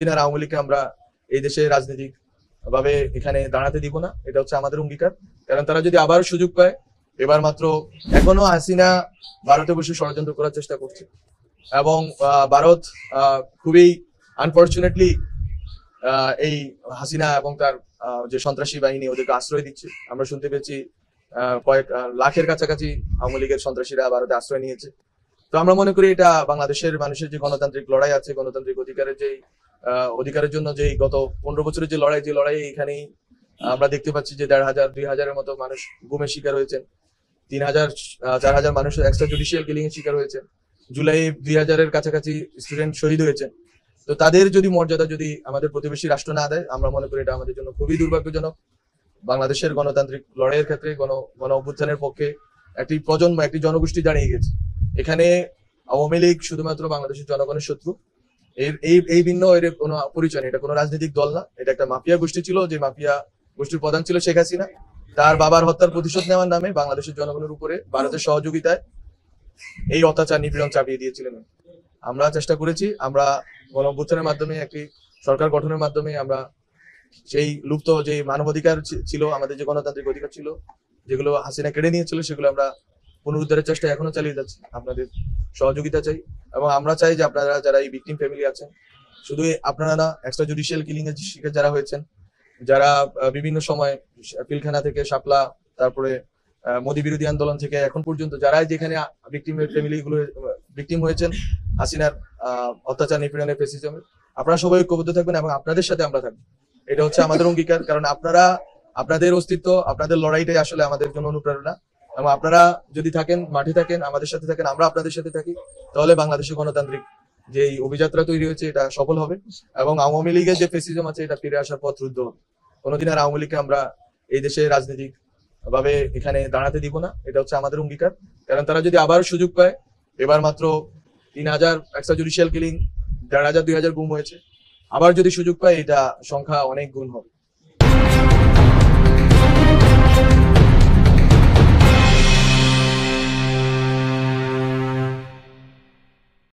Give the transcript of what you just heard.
আর আওয়ামী লীগকে আমরা এই দেশে রাজনৈতিক ভাবে এখানে দাঁড়াতে দিব না, এটা হচ্ছে আমাদের অঙ্গীকার। কারণ তারা যদি আবার সুযোগ পায়, এবার মাত্র এখনো হাসিনা ভারতে বসে ষড়যন্ত্র করার চেষ্টা করছে এবং ভারত খুবই আনফর্চুনেটলি এই হাসিনা এবং তার যে সন্ত্রাসী বাহিনী ওদেরকে আশ্রয় দিচ্ছে। আমরা শুনতে পেয়েছি কয়েক লাখের কাছাকাছি আওয়ামী লীগের সন্ত্রাসীরা ভারতে আশ্রয় নিয়েছে। তো আমরা মনে করি এটা বাংলাদেশের মানুষের যে গণতান্ত্রিক লড়াই আছে, গণতান্ত্রিক অধিকারের যে অধিকারের জন্য যে গত 15 বছরের যে লড়াই এখানেই আমরা দেখতে পাচ্ছি যে 1,500 2,000-এর মতো মানুষ গুমের শিকার হয়েছেন, 3,000 4,000 মানুষ এক্সট্রা জুডিশিয়াল কিলিং এর শিকার হয়েছে, জুলাই 2,000-এর কাছাকাছি স্টুডেন্ট শহীদ হয়েছেন। তো তাদের যদি মর্যাদা যদি আমাদের প্রতিবেশী রাষ্ট্র না দেয়, আমরা মনে করি এটা আমাদের জন্য খুবই দুর্ভাগ্যজনক। বাংলাদেশের গণতান্ত্রিক লড়াইয়ের ক্ষেত্রে গণ অভ্যুত্থানের পক্ষে একটি প্রজন্ম, একটি জনগোষ্ঠী দাঁড়িয়ে গেছে। এখানে আওয়ামী লীগ শুধুমাত্র বাংলাদেশের জনগণের শত্রু, এই ভিন্ন এর কোনো পরিচয় নেই। এটা কোনো রাজনৈতিক দল না, এটা একটা মাফিয়া গোষ্ঠী ছিল। যে মাফিয়া গোষ্ঠীর প্রধান ছিল শেখ হাসিনা। তার বাবার হত্যার প্রতিশোধ নেওয়ার নামে বাংলাদেশের জনগণের উপরে ভারতের সহযোগিতায় এই অত্যাচার নিপীড়ন চাপিয়ে দিয়েছিলেন। আমরা চেষ্টা করেছি, আমরা গণ অভ্যুত্থানের মাধ্যমে একটি সরকার গঠনের মাধ্যমে আমরা সেই লুপ্ত যে মানবাধিকার ছিল, আমাদের যে গণতান্ত্রিক অধিকার ছিল, যেগুলো হাসিনা কেড়ে নিয়েছিল, সেগুলো আমরা পুনরুদ্ধারের চেষ্টা এখনো চালিয়ে যাচ্ছি। আপনাদের সহযোগিতা চাই এবং আমরা চাই যে আপনারা যারা এই ভিকটিম ফ্যামিলি আছেন, শুধু আপনারা না, এক্সট্রা জুডিশিয়াল কিলিং এর শিকার যারা হয়েছেন, যারা বিভিন্ন সময় পিলখানা থেকে শাপলা, তারপরে মোদী বিরোধী আন্দোলন থেকে এখন পর্যন্ত যারা যেখানে ভিকটিম হয়েছেন হাসিনার অত্যাচার নিপীড়নের ফেসিজমের, আপনারা সবাই ঐক্যবদ্ধ থাকবেন এবং আপনাদের সাথে আমরা থাকবো। এটা হচ্ছে আমাদের অঙ্গীকার। কারণ আপনারা, আপনাদের অস্তিত্ব, আপনাদের লড়াইটাই আসলে আমাদের জন্য অনুপ্রেরণা। এবং আপনারা যদি থাকেন, মাঠে থাকেন, আমাদের সাথে থাকেন, আমরা আপনাদের সাথে থাকি, তাহলে বাংলাদেশের গণতান্ত্রিক যে অভিযাত্রা তৈরি হয়েছে এটা সফল হবে এবং আওয়ামী লীগের যে ফেসিজম আছে এটা ফিরে আসার পথ রুদ্ধ হবে। কোনোদিন আর আওয়ামী লীগকে আমরা এই দেশে রাজনৈতিক ভাবে এখানে দাঁড়াতে দিব না, এটা হচ্ছে আমাদের অঙ্গীকার। কারণ তারা যদি আবার সুযোগ পায়, এবার মাত্র 3,000 এক্সট্রা জুডিশিয়াল কিলিং, 1,500 2,000 গুম হয়েছে, আবার যদি সুযোগ পায় এটা সংখ্যা অনেক গুণ হবে।